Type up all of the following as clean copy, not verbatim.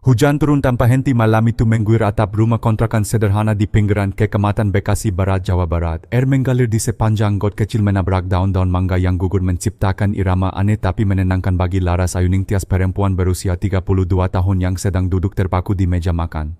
Hujan turun tanpa henti malam itu mengguyur atap rumah kontrakan sederhana di pinggiran Kecamatan Bekasi Barat, Jawa Barat. Air mengalir di sepanjang got kecil menabrak daun-daun mangga yang gugur menciptakan irama aneh tapi menenangkan bagi Laras Ayuningtyas, perempuan berusia 32 tahun yang sedang duduk terpaku di meja makan.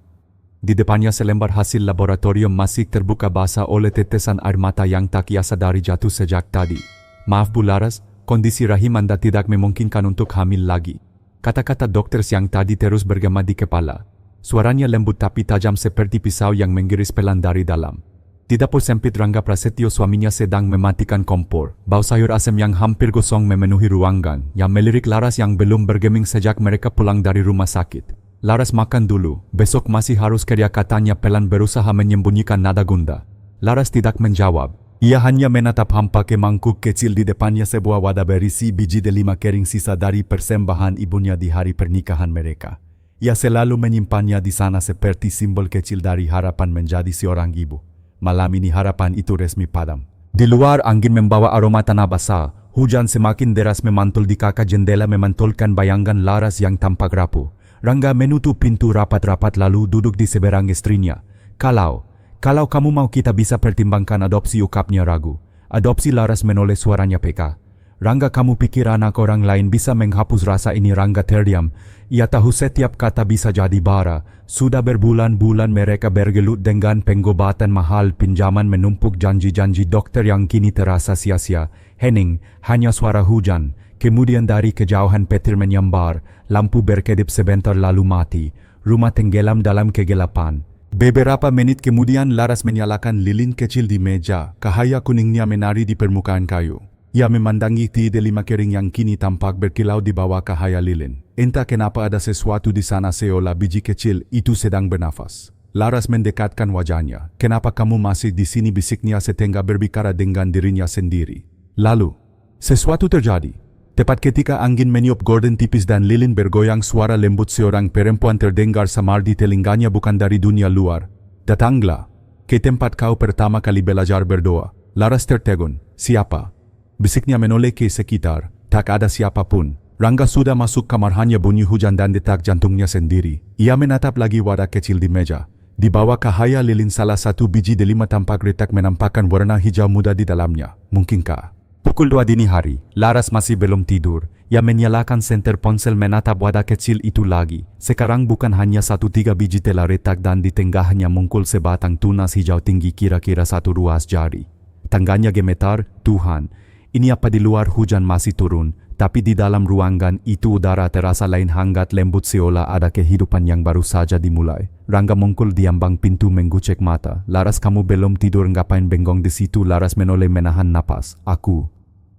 Di depannya selembar hasil laboratorium masih terbuka basah oleh tetesan air mata yang tak ia sadari jatuh sejak tadi. "Maaf Bu Laras, kondisi rahim Anda tidak memungkinkan untuk hamil lagi," kata-kata dokter yang tadi terus bergema di kepala. Suaranya lembut tapi tajam seperti pisau yang menggiris pelan dari dalam. Di dapur sempit Rangga Prasetyo, suaminya sedang mematikan kompor. Bau sayur asam yang hampir gosong memenuhi ruangan, yang melirik Laras yang belum bergeming sejak mereka pulang dari rumah sakit. "Laras, makan dulu, besok masih harus kerja," katanya pelan berusaha menyembunyikan nada gundah. Laras tidak menjawab. Ia hanya menatap hampa ke mangkuk kecil di depannya, sebuah wadah berisi biji delima kering sisa dari persembahan ibunya di hari pernikahan mereka. Ia selalu menyimpannya di sana seperti simbol kecil dari harapan menjadi seorang ibu. Malam ini harapan itu resmi padam. Di luar angin membawa aroma tanah basah. Hujan semakin deras memantul di kaca jendela memantulkan bayangan Laras yang tampak rapuh. Rangga menutup pintu rapat-rapat lalu duduk di seberang istrinya. Kalau kamu mau kita bisa pertimbangkan adopsi," ukapnya ragu. "Adopsi?" Laras menoleh, suaranya peka. "Rangga, kamu pikir anak orang lain bisa menghapus rasa ini?" Rangga terdiam. Ia tahu setiap kata bisa jadi bara. Sudah berbulan-bulan mereka bergelut dengan pengobatan mahal, pinjaman menumpuk, janji-janji dokter yang kini terasa sia-sia. Hening, hanya suara hujan. Kemudian dari kejauhan petir menyambar, lampu berkedip sebentar lalu mati. Rumah tenggelam dalam kegelapan. Beberapa menit kemudian Laras menyalakan lilin kecil di meja. Cahaya kuningnya menari di permukaan kayu. Ia memandangi biji delima kering yang kini tampak berkilau di bawah cahaya lilin. Entah kenapa ada sesuatu di sana, seolah biji kecil itu sedang bernafas. Laras mendekatkan wajahnya. "Kenapa kamu masih di sini?" bisiknya setengah berbicara dengan dirinya sendiri. Lalu, sesuatu terjadi. Tepat ketika angin meniup gorden tipis dan lilin bergoyang, suara lembut seorang perempuan terdengar samar di telinganya, bukan dari dunia luar. "Datanglah ke tempat kau pertama kali belajar berdoa." Laras tertegun. "Siapa?" bisiknya menoleh ke sekitar. Tak ada siapapun. Rangga sudah masuk kamar, hanya bunyi hujan dan detak jantungnya sendiri. Ia menatap lagi wadah kecil di meja. Di bawah cahaya lilin salah satu biji delima tampak retak menampakkan warna hijau muda di dalamnya. Mungkinkah? Pukul 2 dini hari, Laras masih belum tidur. Ia menyalakan senter ponsel menatap wadah kecil itu lagi. Sekarang bukan hanya 1-3 biji telah retak dan di tengahnya mungkul sebatang tunas hijau tinggi kira-kira 1 ruas jari. Tangannya gemetar. Tuhan, ini apa? Di luar hujan masih turun, tapi di dalam ruangan itu udara terasa lain, hangat lembut seolah ada kehidupan yang baru saja dimulai. Rangga mungkul di ambang pintu menggucek mata. "Laras, kamu belum tidur? Ngapain bengong di situ?" Laras menoleh menahan napas.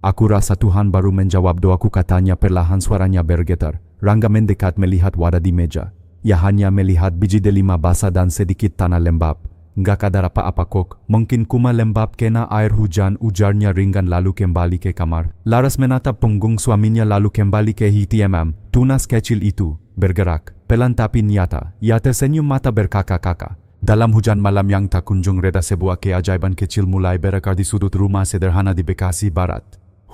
Aku rasa Tuhan baru menjawab doaku," katanya perlahan, suaranya bergetar. Rangga mendekat melihat wadah di meja. Ia hanya melihat biji delima basah dan sedikit tanah lembab. "Nggak ada apa-apa kok, mungkin cuma lembab kena air hujan," ujarnya ringgan lalu kembali ke kamar. Laras menatap punggung suaminya lalu kembali ke HTMM. Tunas kecil itu bergerak, pelan tapi nyata. Ia tersenyum, mata berkakak-kakak. Dalam hujan malam yang tak kunjung reda, sebuah keajaiban kecil mulai berakar di sudut rumah sederhana di Bekasi Barat.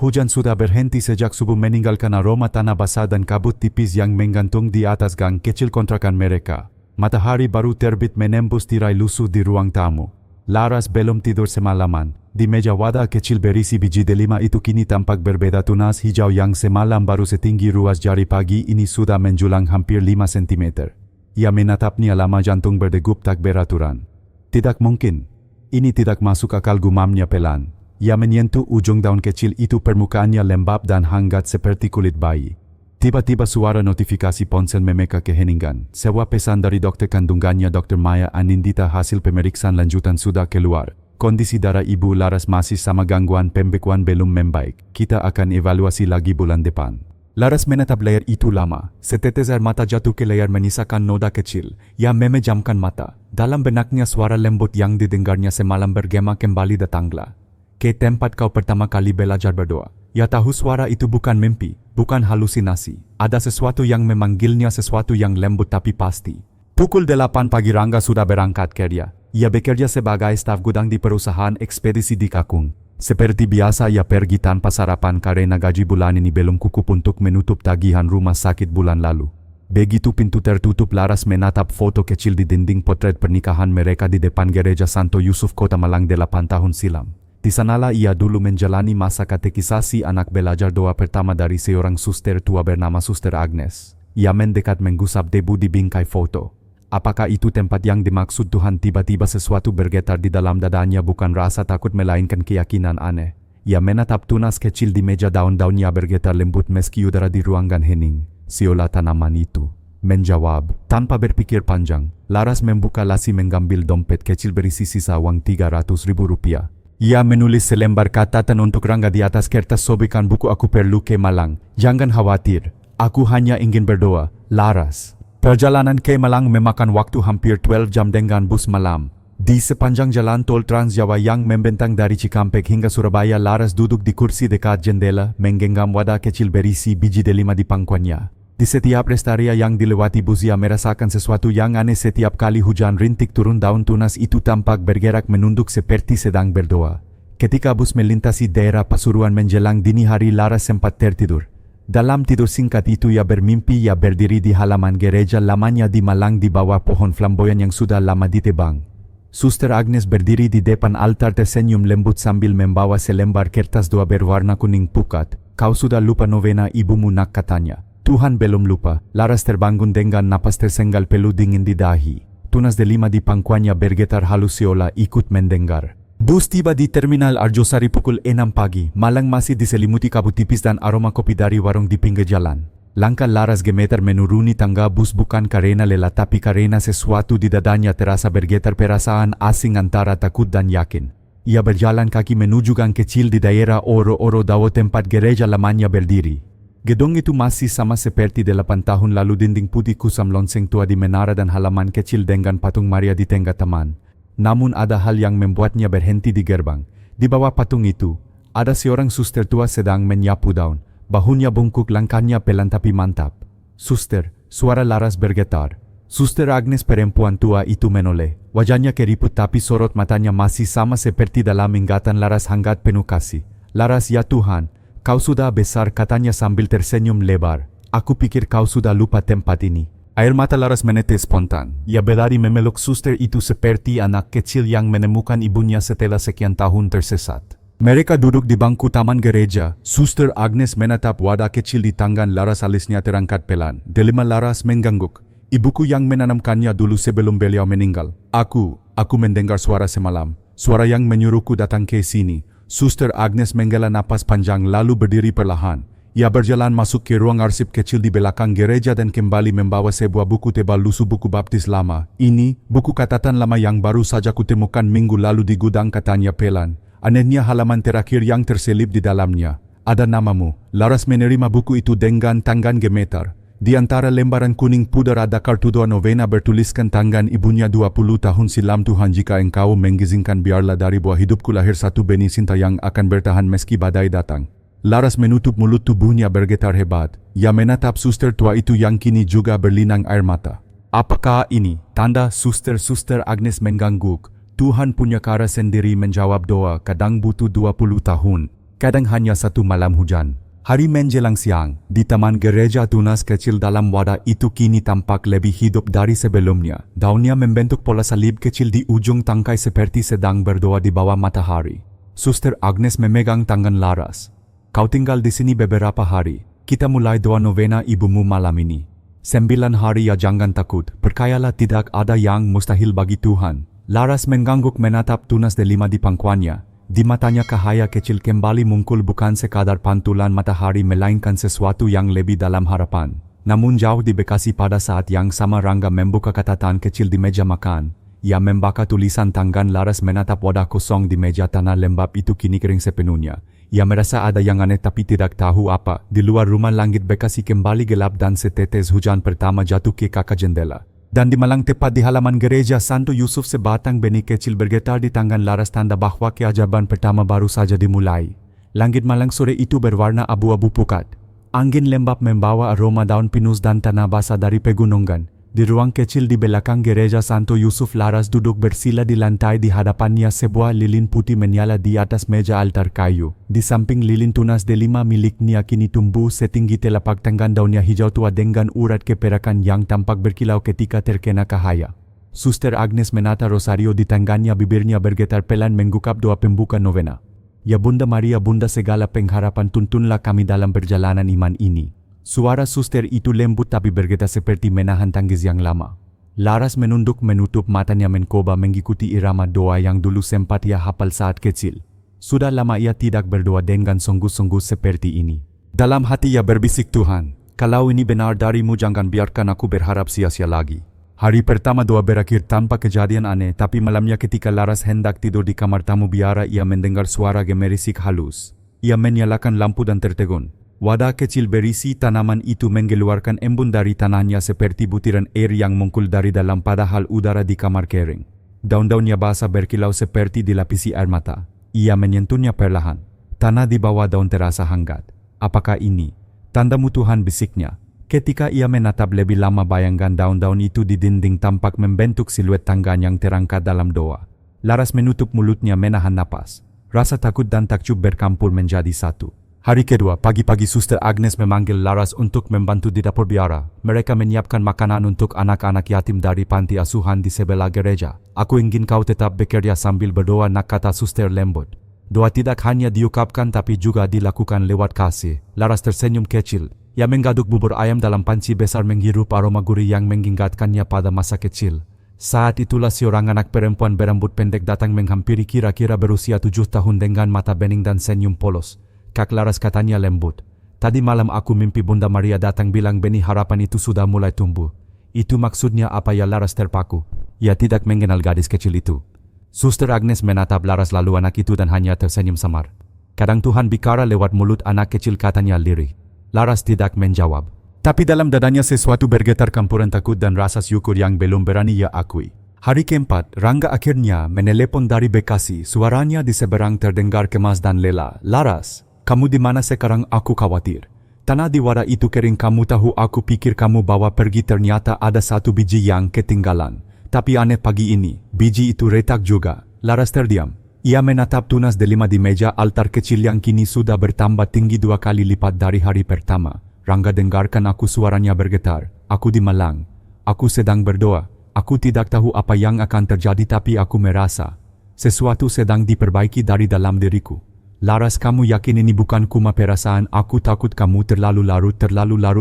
Hujan sudah berhenti sejak subuh, meninggalkan aroma tanah basah dan kabut tipis yang menggantung di atas gang kecil kontrakan mereka. Matahari baru terbit menembus tirai lusuh di ruang tamu. Laras belum tidur semalaman. Di meja wadah kecil berisi biji delima itu kini tampak berbeda. Tunas hijau yang semalam baru setinggi ruas jari pagi ini sudah menjulang hampir 5 cm. Ia menatapnya lama, jantung berdegup tak beraturan. "Tidak mungkin. Ini tidak masuk akal," gumamnya pelan. Ia menyentuh ujung daun kecil itu, permukaannya lembab dan hangat seperti kulit bayi. Tiba-tiba suara notifikasi ponsel memeka keheningan. Sebuah pesan dari dokter kandungannya, Dr. Maya Anindita. "Hasil pemeriksaan lanjutan sudah keluar. Kondisi darah ibu Laras masih sama, gangguan pembekuan belum membaik. Kita akan evaluasi lagi bulan depan." Laras menatap layar itu lama. Setetes air mata jatuh ke layar menyisakan noda kecil. Ia memejamkan mata. Dalam benaknya suara lembut yang didengarnya semalam bergema kembali. "Datanglah ke tempat kau pertama kali belajar berdoa." Ia tahu suara itu bukan mimpi, bukan halusinasi. Ada sesuatu yang memanggilnya, sesuatu yang lembut tapi pasti. Pukul 8 pagi Rangga sudah berangkat kerja. Ia bekerja sebagai staf gudang di perusahaan ekspedisi di Kakung. Seperti biasa ia pergi tanpa sarapan karena gaji bulan ini belum cukup untuk menutup tagihan rumah sakit bulan lalu. Begitu pintu tertutup, Laras menatap foto kecil di dinding potret pernikahan mereka di depan gereja Santo Yusuf Kota Malang 8 tahun silam. Di sanalah ia dulu menjalani masa katekisasi anak belajar doa pertama dari seorang suster tua bernama Suster Agnes. Ia mendekat menggusap debu di bingkai foto. Apakah itu tempat yang dimaksud Tuhan? Tiba-tiba sesuatu bergetar di dalam dadanya, bukan rasa takut melainkan keyakinan aneh. Ia menatap tunas kecil di meja, daun-daunnya bergetar lembut meski udara di ruangan hening. Seolah tanaman itu menjawab. Tanpa berpikir panjang, Laras membuka lasi mengambil dompet kecil berisi sisa uang Rp300.000. Ia menulis selembar catatan untuk Rangga di atas kertas sobekan buku. Aku perlu ke Malang. Jangan khawatir, aku hanya ingin berdoa, Laras. Perjalanan ke Malang memakan waktu hampir 12 jam dengan bus malam. Di sepanjang jalan tol Trans Jawa yang membentang dari Cikampek hingga Surabaya, Laras duduk di kursi dekat jendela, menggenggam wadah kecil berisi biji delima di pangkuannya. Di setiap rest area yang dilewati bus, ia merasakan sesuatu yang aneh. Setiap kali hujan rintik turun, daun tunas itu tampak bergerak menunduk seperti sedang berdoa. Ketika bus melintasi daerah Pasuruan menjelang dini hari, Laras sempat tertidur. Dalam tidur singkat itu ia bermimpi ia berdiri di halaman gereja lamanya di Malang di bawah pohon flamboyan yang sudah lama ditebang. Suster Agnes berdiri di depan altar tersenyum lembut sambil membawa selembar kertas doa berwarna kuning pukat. Kau sudah lupa novena ibumu, nak, katanya. Tuhan belum lupa. Laras terbangun dengan napas tersenggal, peluh dingin di dahi. Tunas delima di pangkuannya bergetar halus seolah ikut mendengar. Bus tiba di Terminal Arjosari pukul 6 pagi. Malang masih diselimuti kabut tipis dan aroma kopi dari warung di pinggir jalan. Langkah Laras gemetar menuruni tangga bus, bukan karena lelah tapi karena sesuatu di dadanya terasa bergetar, perasaan asing antara takut dan yakin. Ia berjalan kaki menuju gang kecil di daerah Oro-Oro Dawo tempat gereja lamanya berdiri. Gedung itu masih sama seperti 8 tahun lalu, dinding putih kusam, lonceng tua di menara dan halaman kecil dengan patung Maria di tengah taman. Namun ada hal yang membuatnya berhenti di gerbang. Di bawah patung itu, ada seorang suster tua sedang menyapu daun. Bahunya bungkuk, langkahnya pelan tapi mantap. Suster, suara Laras bergetar. Suster Agnes, perempuan tua itu menoleh. Wajahnya keriput tapi sorot matanya masih sama seperti dalam ingatan Laras hangat penuh kasih. Laras, ya Tuhan, kau sudah besar, katanya sambil tersenyum lebar. Aku pikir kau sudah lupa tempat ini. Air mata Laras menetes spontan. Ia berlari memeluk suster itu seperti anak kecil yang menemukan ibunya setelah sekian tahun tersesat. Mereka duduk di bangku taman gereja. Suster Agnes menatap wadah kecil di tangan Laras, alisnya terangkat pelan. Delima Laras mengangguk. Ibuku yang menanamkannya dulu sebelum beliau meninggal. Aku mendengar suara semalam. Suara yang menyuruhku datang ke sini. Suster Agnes menghela napas panjang lalu berdiri perlahan. Ia berjalan masuk ke ruang arsip kecil di belakang gereja dan kembali membawa sebuah buku tebal lusuh, buku baptis lama. Ini buku catatan lama yang baru saja kutemukan minggu lalu di gudang, katanya pelan. Anehnya halaman terakhir yang terselip di dalamnya ada namamu. Laras menerima buku itu dengan tangan gemetar. Di antara lembaran kuning pudar ada kartu doa novena bertuliskan tangan ibunya 20 tahun silam. Tuhan, jika engkau mengizinkan, biarlah dari buah hidupku lahir satu benih cinta yang akan bertahan meski badai datang. Laras menutup mulut, tubuhnya bergetar hebat. Ia menatap suster tua itu yang kini juga berlinang air mata. Apakah ini tanda? Suster Agnes mengangguk. Tuhan punya cara sendiri menjawab doa. Kadang butuh 20 tahun, kadang hanya satu malam hujan. Hari menjelang siang, di taman gereja, tunas kecil dalam wadah itu kini tampak lebih hidup dari sebelumnya. Daunnya membentuk pola salib kecil di ujung tangkai seperti sedang berdoa di bawah matahari. Suster Agnes memegang tangan Laras. Kau tinggal di sini beberapa hari. Kita mulai doa novena ibumu malam ini. 9 hari, ya jangan takut. Percayalah, tidak ada yang mustahil bagi Tuhan. Laras mengangguk menatap tunas delima di pangkuannya. Di matanya cahaya kecil kembali muncul, bukan sekadar pantulan matahari melainkan sesuatu yang lebih dalam, harapan. Namun jauh di Bekasi pada saat yang sama, Rangga membuka catatan kecil di meja makan. Ia membaca tulisan tangan. Laras menatap wadah kosong di meja tanah lembab itu kini kering sepenuhnya. Ia merasa ada yang aneh tapi tidak tahu apa. Di luar rumah langit Bekasi kembali gelap dan setetes hujan pertama jatuh ke kakak jendela. Dan di Malang, tepat di halaman gereja Santo Yusuf, sebatang benih kecil bergetar di tangan Laras, tanda bahwa keajaiban pertama baru saja dimulai. Langit Malang sore itu berwarna abu-abu pukat. Angin lembab membawa aroma daun pinus dan tanah basah dari pegunungan. Di ruang kecil di belakang gereja Santo Yusuf, Laras duduk bersila di lantai. Di hadapannya sebuah lilin putih menyala di atas meja altar kayu. Di samping lilin tunas delima miliknya kini tumbuh setinggi telapak tangan, daunnya hijau tua dengan urat keperakan yang tampak berkilau ketika terkena cahaya. Suster Agnes menata rosario di tangannya, bibirnya bergetar pelan menggukap doa pembuka novena. Ya Bunda Maria, Bunda segala pengharapan, tuntunlah kami dalam perjalanan iman ini. Suara suster itu lembut tapi bergetar seperti menahan tangis yang lama. Laras menunduk menutup matanya mencoba mengikuti irama doa yang dulu sempat ia hafal saat kecil. Sudah lama ia tidak berdoa dengan sungguh-sungguh seperti ini. Dalam hati ia berbisik, Tuhan, kalau ini benar darimu jangan biarkan aku berharap sia-sia lagi. Hari pertama doa berakhir tanpa kejadian aneh, tapi malamnya ketika Laras hendak tidur di kamar tamu biara, ia mendengar suara gemerisik halus. Ia menyalakan lampu dan tertegun. Wadah kecil berisi tanaman itu mengeluarkan embun dari tanahnya seperti butiran air yang mengkul dari dalam, padahal udara di kamar kering. Daun-daunnya basah berkilau seperti dilapisi air mata. Ia menyentuhnya perlahan. Tanah di bawah daun terasa hangat. Apakah ini tandamu Tuhan, bisiknya. Ketika ia menatap lebih lama, bayangkan daun-daun itu di dinding tampak membentuk siluet tangga yang terangkat dalam doa. Laras menutup mulutnya menahan napas. Rasa takut dan takjub bercampur menjadi satu. Hari kedua, pagi-pagi Suster Agnes memanggil Laras untuk membantu di dapur biara. Mereka menyiapkan makanan untuk anak-anak yatim dari panti asuhan di sebelah gereja. Aku ingin kau tetap bekerja sambil berdoa, nak, kata suster lembut. Doa tidak hanya diucapkan tapi juga dilakukan lewat kasih. Laras tersenyum kecil. Ia menggaduk bubur ayam dalam panci besar, menghirup aroma gurih yang mengingatkannya pada masa kecil. Saat itulah seorang anak perempuan berambut pendek datang menghampiri, kira-kira berusia 7 tahun dengan mata bening dan senyum polos. Kak Laras, katanya lembut. Tadi malam aku mimpi Bunda Maria datang bilang benih harapan itu sudah mulai tumbuh. Itu maksudnya apa ya? Laras terpaku. Ia tidak mengenal gadis kecil itu. Suster Agnes menatap Laras lalu anak itu dan hanya tersenyum samar. Kadang Tuhan bicara lewat mulut anak kecil, katanya lirih. Laras tidak menjawab. Tapi dalam dadanya sesuatu bergetar, campuran takut dan rasa syukur yang belum berani ia akui. Hari keempat, Rangga akhirnya menelepon dari Bekasi. Suaranya di seberang terdengar kemas dan lelah. Laras, kamu di mana sekarang? Aku khawatir. Tanah di wadah itu kering, kamu tahu. Aku pikir kamu bawa pergi, ternyata ada satu biji yang ketinggalan. Tapi aneh, pagi ini biji itu retak juga. Laras terdiam. Ia menatap tunas delima di meja altar kecil yang kini sudah bertambah tinggi 2 kali lipat dari hari pertama. Rangga, dengarkan aku, suaranya bergetar. Aku di Malang. Aku sedang berdoa. Aku tidak tahu apa yang akan terjadi, tapi aku merasa sesuatu sedang diperbaiki dari dalam diriku. Laras, kamu yakin ini bukan cuma perasaan? Aku takut kamu terlalu larut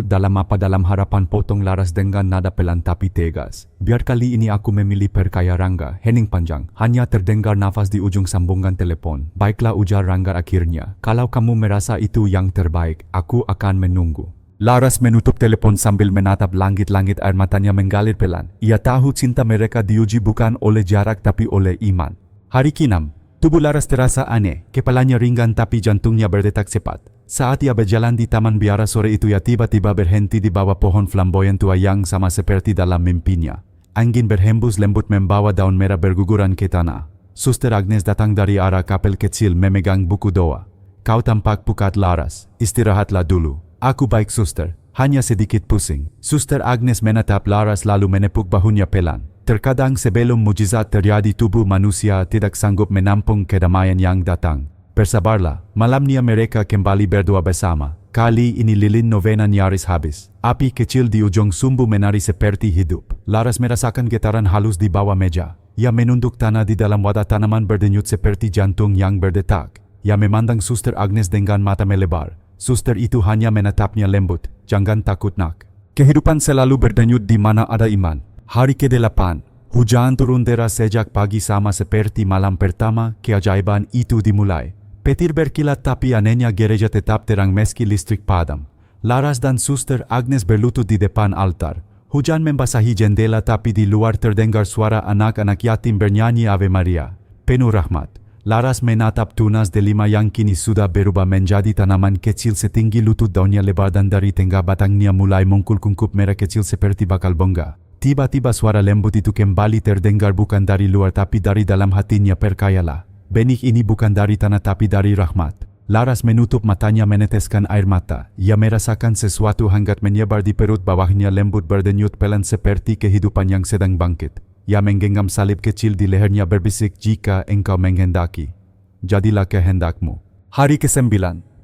dalam apa? Dalam harapan, potong Laras dengan nada pelan tapi tegas. Biar kali ini aku memilih, perkaya Rangga. Hening panjang. Hanya terdengar nafas di ujung sambungan telepon. Baiklah, ujar Rangga akhirnya. Kalau kamu merasa itu yang terbaik, aku akan menunggu. Laras menutup telepon sambil menatap langit-langit, air matanya mengalir pelan. Ia tahu cinta mereka diuji bukan oleh jarak tapi oleh iman. Hari ke-6. Tubuh Laras terasa aneh, kepalanya ringgan tapi jantungnya berdetak cepat. Saat ia berjalan di taman biara sore itu, ia tiba-tiba berhenti di bawah pohon flamboyan tua yang sama seperti dalam mimpinya. Angin berhembus lembut membawa daun merah berguguran ke tanah. Suster Agnes datang dari arah kapel kecil memegang buku doa. Kau tampak pucat, Laras. Istirahatlah dulu. Aku baik, suster. Hanya sedikit pusing. Suster Agnes menatap Laras lalu menepuk bahunya pelan. Terkadang sebelum mujizat terjadi, tubuh manusia tidak sanggup menampung kedamaian yang datang. Bersabarlah. Malamnya mereka kembali berdoa bersama. Kali ini lilin novena nyaris habis. Api kecil di ujung sumbu menari seperti hidup. Laras merasakan getaran halus di bawah meja. Ia menunduk tanah di dalam wadah tanaman berdenyut seperti jantung yang berdetak. Ia memandang Suster Agnes dengan mata melebar. Suster itu hanya menatapnya lembut. Jangan takut, nak. Kehidupan selalu berdenyut di mana ada iman. Hari ke-8. Hujan turun deras sejak pagi, sama seperti malam pertama. Keajaiban itu dimulai. Petir berkilat tapi anehnya gereja tetap terang meski listrik padam. Laras dan Suster Agnes berlutut di depan altar. Hujan membasahi jendela tapi di luar terdengar suara anak-anak yatim bernyanyi Ave Maria, penuh rahmat. Laras menatap tunas delima yang kini sudah berubah menjadi tanaman kecil setinggi lutut. Daunnya lebar dan dari tengah batangnya mulai muncul kungkup merah kecil seperti bakal bongga. Tiba-tiba suara lembut itu kembali terdengar, bukan dari luar tapi dari dalam hatinya. Percayalah, benih ini bukan dari tanah tapi dari rahmat. Laras menutup matanya meneteskan air mata. Ia merasakan sesuatu hangat menyebar di perut bawahnya lembut berdenyut pelan seperti kehidupan yang sedang bangkit. Ia menggenggam salib kecil di lehernya berbisik, jika engkau menghendaki, jadilah kehendakmu. Hari ke-9.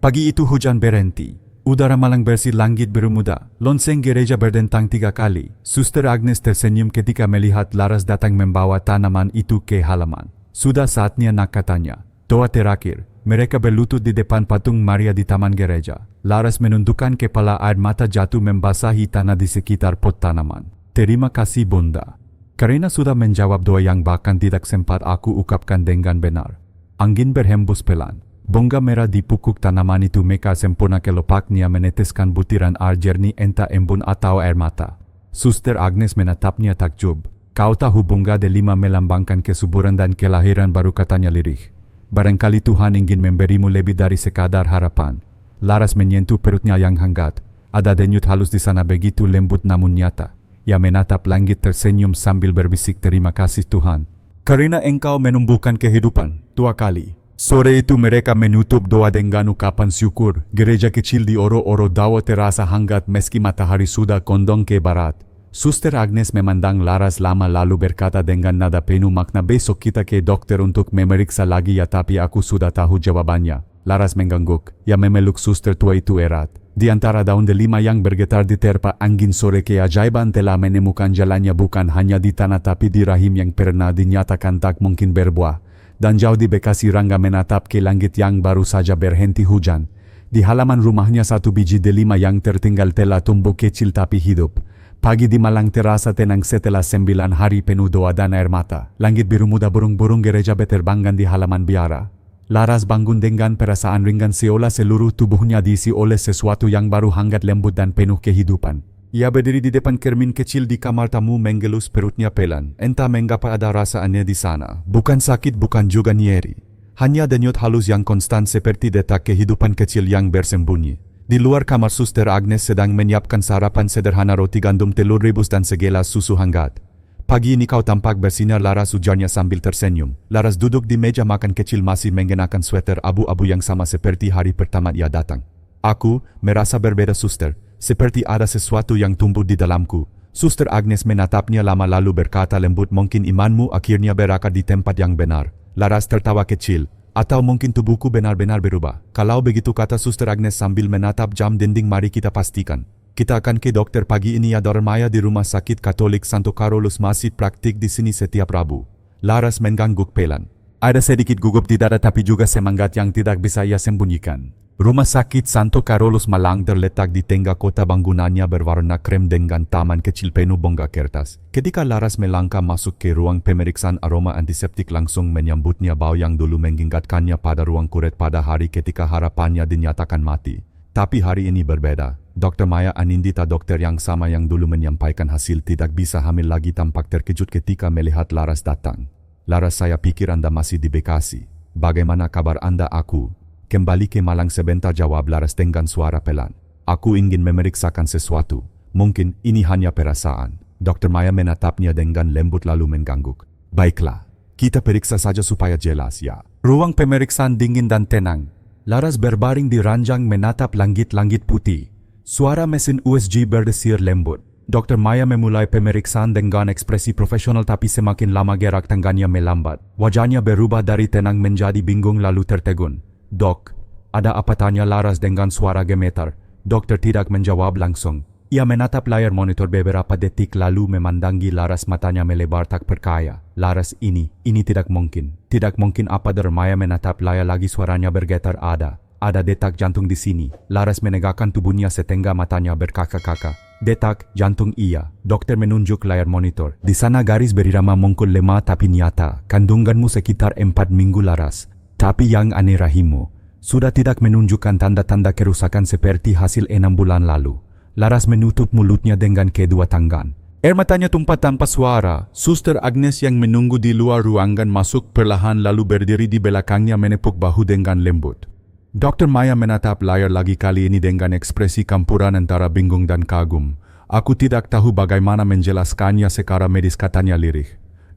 Pagi itu hujan berhenti. Udara malang bersih, langit biru muda. Lonceng gereja berdentang 3 kali. Suster Agnes tersenyum ketika melihat Laras datang membawa tanaman itu ke halaman. Sudah saatnya, nak, katanya. Doa terakhir. Mereka berlutut di depan patung Maria di taman gereja. Laras menundukkan kepala, air mata jatuh membasahi tanah di sekitar pot tanaman. Terima kasih, Bunda. Karena sudah menjawab doa yang bahkan tidak sempat aku ungkapkan dengan benar. Angin berhembus pelan. Bongga merah di pukuk tanaman itu mekar sempurna, kelopaknya meneteskan butiran air jernih, entah embun atau air mata. Suster Agnes menatapnya takjub. Kau tahu bongga delima melambangkan kesuburan dan kelahiran baru, katanya lirih. Barangkali Tuhan ingin memberimu lebih dari sekadar harapan. Laras menyentuh perutnya yang hangat. Ada denyut halus di sana, begitu lembut namun nyata. Ia menatap langit tersenyum sambil berbisik, terima kasih Tuhan, karena engkau menumbuhkan kehidupan. 2 kali. Sore itu mereka menutup doa dengan ucapan syukur. Gereja kecil di Oro-Oro Dawa terasa hangat meski matahari sudah condong ke barat. Suster Agnes memandang Laras lama lalu berkata dengan nada penuh makna, besok kita ke dokter untuk memeriksa lagi ya, tapi aku sudah tahu jawabannya. Laras mengangguk. Ia memeluk suster tua itu erat. Di antara daun delima yang bergetar di terpa angin sore, keajaiban telah menemukan jalannya, bukan hanya di tanah tapi di rahim yang pernah dinyatakan tak mungkin berbuah. Dan jauh di Bekasi, Rangga menatap ke langit yang baru saja berhenti hujan. Di halaman rumahnya 1 biji delima yang tertinggal telah tumbuh kecil tapi hidup. Pagi di Malang terasa tenang setelah 9 hari penuh doa dan air mata. Langit biru muda, burung-burung gereja berterbangan di halaman biara. Laras bangun dengan perasaan ringan, seolah seluruh tubuhnya diisi oleh sesuatu yang baru, hangat, lembut dan penuh kehidupan. Ia berdiri di depan cermin kecil di kamar tamu, mengelus perutnya pelan. Entah mengapa ada rasa aneh di sana. Bukan sakit, bukan juga nyeri. Hanya denyut halus yang konstan seperti detak kehidupan kecil yang bersembunyi. Di luar kamar, Suster Agnes sedang menyiapkan sarapan sederhana, roti gandum, telur rebus dan segelas susu hangat. Pagi ini kau tampak bersinar, Laras, ujarnya sambil tersenyum. Laras duduk di meja makan kecil masih mengenakan sweater abu-abu yang sama seperti hari pertama ia datang. Aku merasa berbeda, Suster. Seperti ada sesuatu yang tumbuh di dalamku. Suster Agnes menatapnya lama lalu berkata lembut, mungkin imanmu akhirnya berakar di tempat yang benar. Laras tertawa kecil. Atau mungkin tubuhku benar-benar berubah. Kalau begitu, kata Suster Agnes sambil menatap jam dinding, mari kita pastikan. Kita akan ke dokter pagi ini. Ada Maya di Rumah Sakit Katolik Santo Carolus, masih praktik di sini setiap Rabu. Laras mengangguk pelan. Ada sedikit gugup di dada tapi juga semangat yang tidak bisa ia sembunyikan. Rumah Sakit Santo Carolus Malang terletak di tengah kota. Bangunannya berwarna krem dengan taman kecil penuh bongga kertas. Ketika Laras melangkah masuk ke ruang pemeriksaan, aroma antiseptik langsung menyambutnya, bau yang dulu mengingatkannya pada ruang kuret pada hari ketika harapannya dinyatakan mati. Tapi hari ini berbeda. Dr. Maya Anindita, dokter yang sama yang dulu menyampaikan hasil tidak bisa hamil lagi, tampak terkejut ketika melihat Laras datang. Laras, saya pikir Anda masih di Bekasi. Bagaimana kabar Anda? Aku kembali ke Malang sebentar, jawab Laras dengan suara pelan. Aku ingin memeriksakan sesuatu. Mungkin ini hanya perasaan. Dr. Maya menatapnya dengan lembut lalu mengangguk. Baiklah, kita periksa saja supaya jelas ya. Ruang pemeriksaan dingin dan tenang. Laras berbaring di ranjang menatap langit-langit putih. Suara mesin USG berdesir lembut. Dr. Maya memulai pemeriksaan dengan ekspresi profesional, tapi semakin lama gerak tangannya melambat. Wajahnya berubah dari tenang menjadi bingung lalu tertegun. Dok, ada apa? Tanya Laras dengan suara gemetar. Dokter tidak menjawab langsung. Ia menatap layar monitor beberapa detik lalu memandangi Laras, matanya melebar tak percaya. Laras, ini tidak mungkin. Tidak mungkin apa? Dr. Maya menatap layar lagi, suaranya bergetar. Ada detak jantung di sini. Laras menegakkan tubuhnya setengah matanya berkaka-kaka. Detak jantung, iya. Dokter menunjuk layar monitor. Di sana garis berirama mungkul lemah tapi nyata. Kandunganmu sekitar 4 minggu, Laras. Tapi yang aneh, rahimmu sudah tidak menunjukkan tanda-tanda kerusakan seperti hasil 6 bulan lalu. Laras menutup mulutnya dengan kedua tangan. Air matanya tumpah tanpa suara. Suster Agnes yang menunggu di luar ruangan masuk perlahan lalu berdiri di belakangnya menepuk bahu dengan lembut. Dr. Maya menatap layar lagi, kali ini dengan ekspresi campuran antara bingung dan kagum. Aku tidak tahu bagaimana menjelaskannya secara medis, katanya lirih.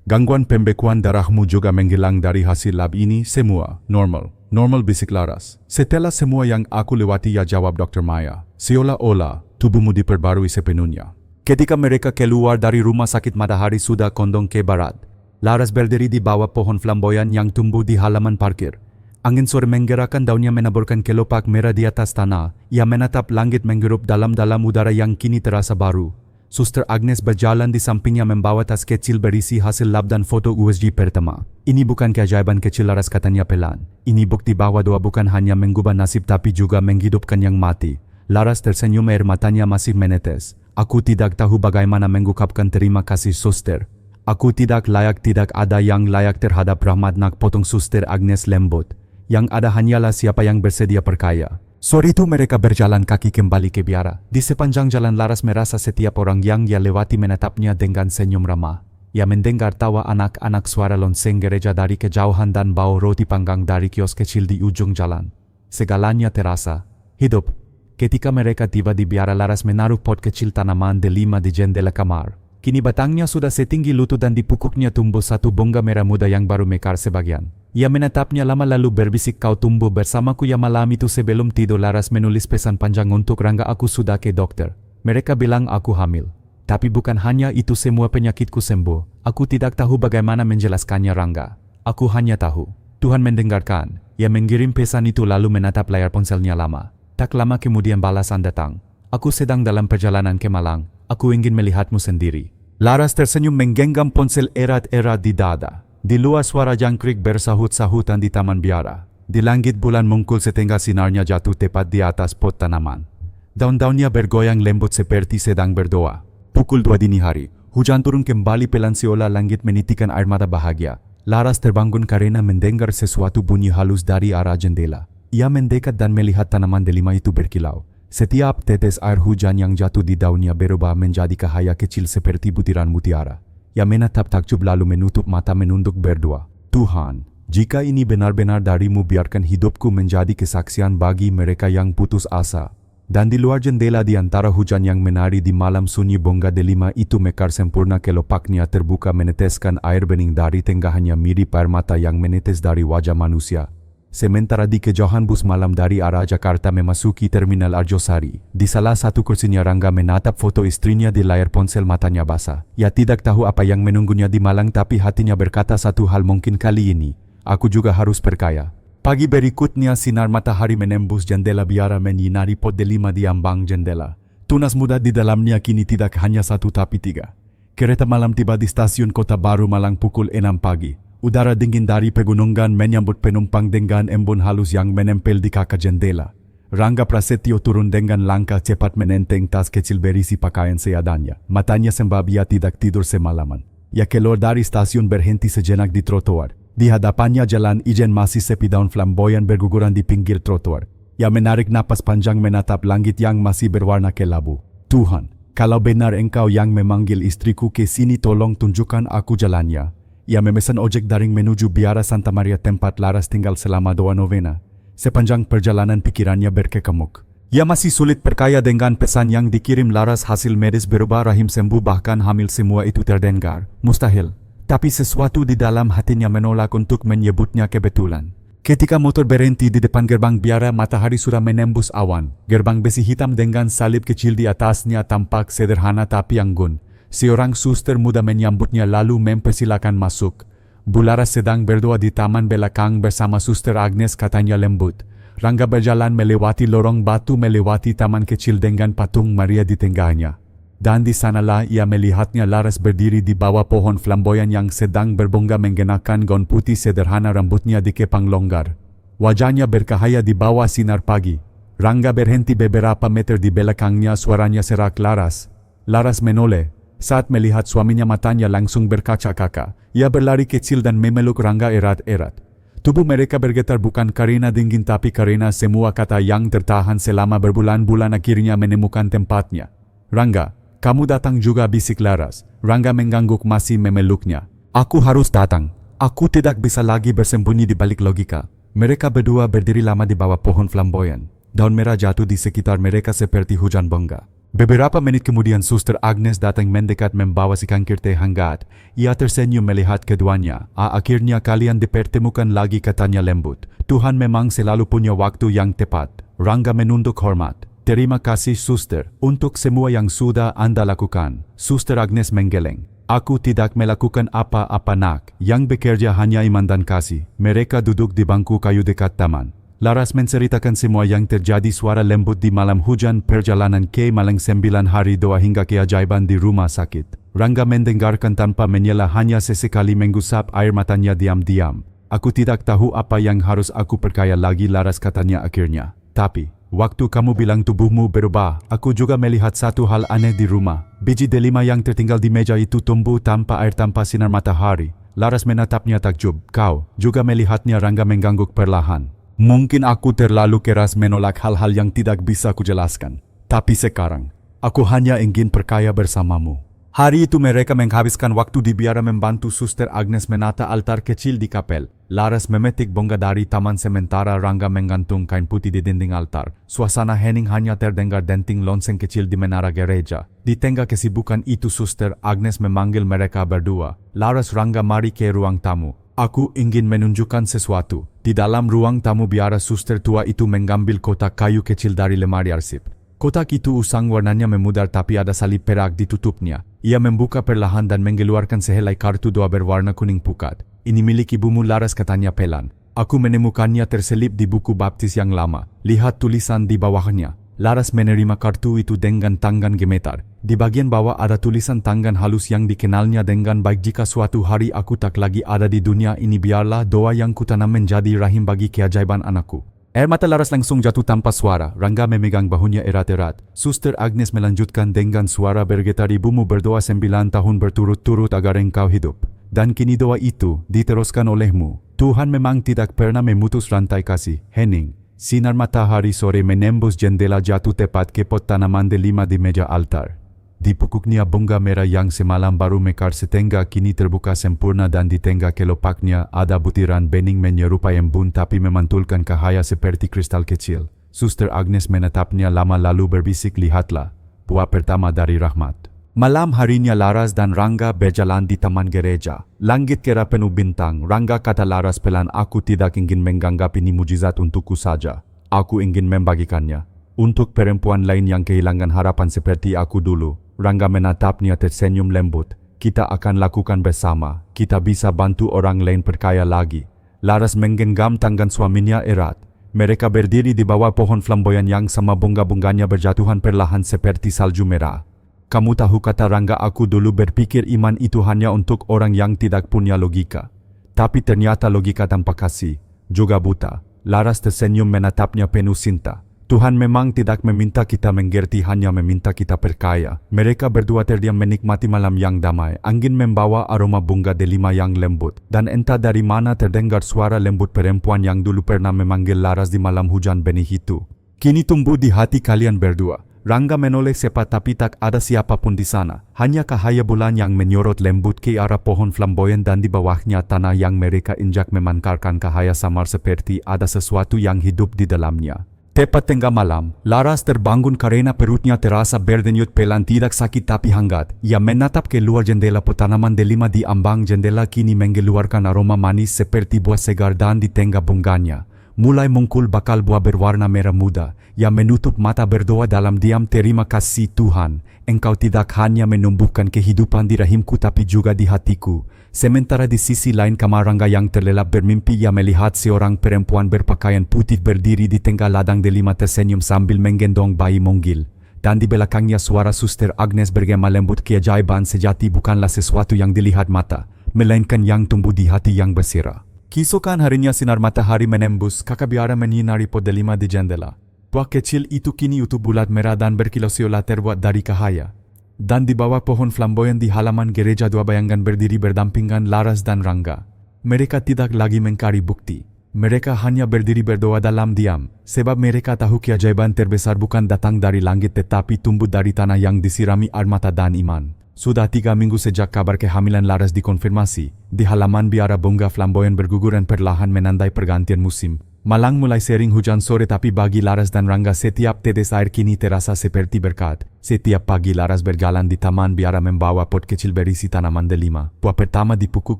Gangguan pembekuan darahmu juga menghilang dari hasil lab ini, semua normal. Normal, bisik Laras. Setelah semua yang aku lewati, ya jawab Dr. Maya. Seolah-olah tubuhmu diperbarui sepenuhnya. Ketika mereka keluar dari rumah sakit, matahari sudah condong ke barat. Laras berdiri di bawah pohon flamboyan yang tumbuh di halaman parkir. Angin sore menggerakkan daunnya menaburkan kelopak merah di atas tanah. Ia menatap langit menggerup dalam-dalam udara yang kini terasa baru. Suster Agnes berjalan di sampingnya membawa tas kecil berisi hasil lab dan foto USG pertama. Ini bukan keajaiban kecil, Laras, katanya pelan. Ini bukti bahwa doa bukan hanya mengubah nasib tapi juga menghidupkan yang mati. Laras tersenyum, air matanya masih menetes. Aku tidak tahu bagaimana mengungkapkan terima kasih, suster. Aku tidak layak, tidak ada yang layak terhadap rahmat, nak potong Suster Agnes lembut. Yang ada hanyalah siapa yang bersedia percaya. Sore itu mereka berjalan kaki kembali ke biara. Di sepanjang jalan Laras merasa setiap orang yang ia lewati menatapnya dengan senyum ramah. Ia mendengar tawa anak-anak, suara lonceng gereja dari kejauhan dan bau roti panggang dari kios kecil di ujung jalan. Segalanya terasa hidup. Ketika mereka tiba di biara, Laras menaruh pot kecil tanaman delima di jendela kamar. Kini batangnya sudah setinggi lutut dan di pukuknya tumbuh satu bunga merah muda yang baru mekar sebagian. Ia menatapnya lama lalu berbisik, kau tumbuh bersamaku ya. Malam itu sebelum tidur Laras menulis pesan panjang untuk Rangga. Aku sudah ke dokter. Mereka bilang aku hamil. Tapi bukan hanya itu, semua penyakitku sembuh. Aku tidak tahu bagaimana menjelaskannya, Rangga. Aku hanya tahu Tuhan mendengarkan. Ia mengirim pesan itu lalu menatap layar ponselnya lama. Tak lama kemudian balasan datang. Aku sedang dalam perjalanan ke Malang. Aku ingin melihatmu sendiri. Laras tersenyum menggenggam ponsel erat-erat di dada. Di luar suara jangkrik bersahut-sahutan di taman biara. Di langit bulan mungkul setengah sinarnya jatuh tepat di atas pot tanaman. Daun-daunnya bergoyang lembut seperti sedang berdoa. Pukul 2 dini hari. Hujan turun kembali pelan seolah langit menitikan air mata bahagia. Laras terbangun karena mendengar sesuatu bunyi halus dari arah jendela. Ia mendekat dan melihat tanaman delima itu berkilau. Setiap tetes air hujan yang jatuh di daunnya berubah menjadi cahaya kecil seperti butiran mutiara. Ia menatap takjub lalu menutup mata menunduk berdoa. Tuhan, jika ini benar-benar darimu, biarkan hidupku menjadi kesaksian bagi mereka yang putus asa. Dan di luar jendela, di antara hujan yang menari di malam sunyi, bunga delima itu mekar sempurna. Kelopaknya terbuka meneteskan air bening dari tengahnya, mirip air mata yang menetes dari wajah manusia. Sementara di kejauhan bus malam dari arah Jakarta memasuki Terminal Arjosari. Di salah satu kursinya Rangga menatap foto istrinya di layar ponsel, matanya basah. Ia tidak tahu apa yang menunggunya di Malang, tapi hatinya berkata satu hal, mungkin kali ini aku juga harus berkaya. Pagi berikutnya sinar matahari menembus jendela biara menyinari pot delima di ambang jendela. Tunas muda di dalamnya kini tidak hanya satu tapi tiga. Kereta malam tiba di stasiun Kota Baru Malang pukul 6 pagi. Udara dingin dari pegunungan menyambut penumpang dengan embun halus yang menempel di kaca jendela. Rangga Prasetyo turun dengan langkah cepat menenteng tas kecil berisi pakaian seadanya. Matanya sembab, ia tidak tidur semalaman. Ia keluar dari stasiun, berhenti sejenak di trotoar. Di hadapannya jalan ijen masih sepi, daun flamboyan berguguran di pinggir trotoar. Ia menarik napas panjang menatap langit yang masih berwarna kelabu. Tuhan, kalau benar Engkau yang memanggil istriku ke sini, tolong tunjukkan aku jalannya. Ia memesan ojek daring menuju biara Santa Maria, tempat Laras tinggal selama 2 novena. Sepanjang perjalanan pikirannya berkekemuk. Ia masih sulit percaya dengan pesan yang dikirim Laras. Hasil medis berubah, rahim sembuh, bahkan hamil, semua itu terdengar mustahil. Tapi sesuatu di dalam hatinya menolak untuk menyebutnya kebetulan. Ketika motor berhenti di depan gerbang biara, matahari sudah menembus awan. Gerbang besi hitam dengan salib kecil di atasnya tampak sederhana tapi anggun. Seorang suster muda menyambutnya lalu mempersilakan masuk. Bu Laras sedang berdoa di taman belakang bersama Suster Agnes, katanya lembut. Rangga berjalan melewati lorong batu, melewati taman kecil dengan patung Maria di tengahnya. Dan di sanalah ia melihatnya Laras berdiri di bawah pohon flamboyan yang sedang berbunga, mengenakan gaun putih sederhana, rambutnya dikepang longgar. Wajahnya bercahaya di bawah sinar pagi. Rangga berhenti beberapa meter di belakangnya, suaranya serak Laras. Laras menoleh. Saat melihat suaminya, matanya langsung berkaca-kaca. Ia berlari kecil dan memeluk Rangga erat-erat. Tubuh mereka bergetar bukan karena dingin tapi karena semua kata yang tertahan selama berbulan-bulan akhirnya menemukan tempatnya. Rangga, kamu datang juga, bisik Laras. Rangga mengangguk masih memeluknya. Aku harus datang. Aku tidak bisa lagi bersembunyi di balik logika. Mereka berdua berdiri lama di bawah pohon flamboyan. Daun merah jatuh di sekitar mereka seperti hujan bunga. Beberapa menit kemudian Suster Agnes datang mendekat membawa si kangkir teh hangat. Ia tersenyum melihat keduanya. Akhirnya kalian dipertemukan lagi, katanya lembut. Tuhan memang selalu punya waktu yang tepat. Rangga menunduk hormat. Terima kasih suster untuk semua yang sudah Anda lakukan. Suster Agnes menggeleng. Aku tidak melakukan apa-apa nak. Yang bekerja hanya iman dan kasih. Mereka duduk di bangku kayu dekat taman. Laras menceritakan semua yang terjadi, suara lembut di malam hujan, perjalanan ke Malang 9 hari doa hingga keajaiban di rumah sakit. Rangga mendengarkan tanpa menyela, hanya sesekali menggusap air matanya diam-diam. Aku tidak tahu apa yang harus aku percaya lagi, Laras, katanya akhirnya. Tapi waktu kamu bilang tubuhmu berubah, aku juga melihat satu hal aneh di rumah. Biji delima yang tertinggal di meja itu tumbuh tanpa air, tanpa sinar matahari. Laras menatapnya takjub. Kau juga melihatnya? Rangga mengangguk perlahan. Mungkin aku terlalu keras menolak hal-hal yang tidak bisa kujelaskan. Tapi sekarang, aku hanya ingin percaya bersamamu. Hari itu mereka menghabiskan waktu di biara membantu Suster Agnes menata altar kecil di kapel. Laras memetik bongga dari taman, sementara Rangga menggantung kain putih di dinding altar. Suasana hening, hanya terdengar denting lonceng kecil di menara gereja. Di tengah kesibukan itu Suster Agnes memanggil mereka berdua. Laras, Rangga, mari ke ruang tamu. Aku ingin menunjukkan sesuatu. Di dalam ruang tamu biara, suster tua itu mengambil kotak kayu kecil dari lemari arsip. Kotak itu usang, warnanya memudar, tapi ada salib perak di tutupnya. Ia membuka perlahan dan mengeluarkan sehelai kartu doa berwarna kuning pukat. Ini milik ibumu, Laras, katanya pelan. Aku menemukannya terselip di buku baptis yang lama. Lihat tulisan di bawahnya. Laras menerima kartu itu dengan tangan gemetar. Di bagian bawah ada tulisan tangan halus yang dikenalnya dengan baik. Jika suatu hari aku tak lagi ada di dunia ini, biarlah doa yang kutanam menjadi rahim bagi keajaiban anakku. Air mata Laras langsung jatuh tanpa suara. Rangga memegang bahunya erat-erat. Suster Agnes melanjutkan dengan suara bergetar, ibumu berdoa 9 tahun berturut-turut agar engkau hidup. Dan kini doa itu diteruskan olehmu. Tuhan memang tidak pernah memutus rantai kasih. Hening. Sinar matahari sore menembus jendela jatuh tepat ke pot tanaman delima di meja altar. Di pokoknya bunga merah yang semalam baru mekar setengah kini terbuka sempurna, dan di tengah kelopaknya ada butiran bening menyerupai embun tapi memantulkan cahaya seperti kristal kecil. Suster Agnes menatapnya lama lalu berbisik, lihatlah, buah pertama dari rahmat. Malam harinya Laras dan Rangga berjalan di taman gereja. Langit kera penuh bintang. Rangga, kata Laras pelan, aku tidak ingin menganggap ini mujizat untukku saja. Aku ingin membagikannya untuk perempuan lain yang kehilangan harapan seperti aku dulu. Rangga menatapnya tersenyum lembut. Kita akan lakukan bersama. Kita bisa bantu orang lain percaya lagi. Laras menggenggam tangan suaminya erat. Mereka berdiri di bawah pohon flamboyan yang sama bunga-bunganya berjatuhan perlahan seperti salju merah. Kamu tahu, kata Rangga, aku dulu berpikir iman itu hanya untuk orang yang tidak punya logika. Tapi ternyata logika tanpa kasih juga buta. Laras tersenyum menatapnya penuh cinta. Tuhan memang tidak meminta kita mengerti, hanya meminta kita percaya. Mereka berdua terdiam menikmati malam yang damai. Angin membawa aroma bunga delima yang lembut. Dan entah dari mana terdengar suara lembut perempuan yang dulu pernah memanggil Laras di malam hujan benih itu. Kini tumbuh di hati kalian berdua. Rangga menoleh sepat, tapi tak ada siapapun di sana. Hanya cahaya bulan yang menyorot lembut ke arah pohon flamboyan, dan di bawahnya tanah yang mereka injak memancarkan cahaya samar seperti ada sesuatu yang hidup di dalamnya. Tepat tengah malam, Laras terbangun karena perutnya terasa berdenyut pelan, tidak sakit tapi hangat. Ia menatap keluar jendela. Tanaman delima di ambang jendela kini mengeluarkan aroma manis seperti buah segar, dan di tengah bunganya mulai muncul bakal buah berwarna merah muda. Ia menutup mata berdoa dalam diam, terima kasih Tuhan, engkau tidak hanya menumbuhkan kehidupan di rahimku tapi juga di hatiku. Sementara di sisi lain kamar Rangga yang terlelap bermimpi, ia melihat seorang perempuan berpakaian putih berdiri di tengah ladang delima tersenyum sambil menggendong bayi monggil. Dan di belakangnya suara Suster Agnes bergema lembut, keajaiban sejati bukanlah sesuatu yang dilihat mata, melainkan yang tumbuh di hati yang bersera. Keesokan harinya sinar matahari menembus kakak biara menyinari pot delima di jendela. Buah kecil itu kini utuh bulat merah dan berkilau-kilau terbuat dari cahaya. Dan di bawah pohon flamboyan di halaman gereja, dua bayangan berdiri berdampingan, Laras dan Rangga. Mereka tidak lagi mencari bukti. Mereka hanya berdiri berdoa dalam diam, sebab mereka tahu keajaiban terbesar bukan datang dari langit tetapi tumbuh dari tanah yang disirami air mata dan iman. Sudah 3 minggu sejak kabar kehamilan Laras dikonfirmasi. Di halaman biara bunga flamboyan berguguran perlahan menandai pergantian musim. Malang mulai sering hujan sore tapi bagi Laras dan Rangga setiap tetes air kini terasa seperti berkat. Setiap pagi Laras berjalan di taman biara membawa pot kecil berisi tanaman delima. Buah pertama dipukuk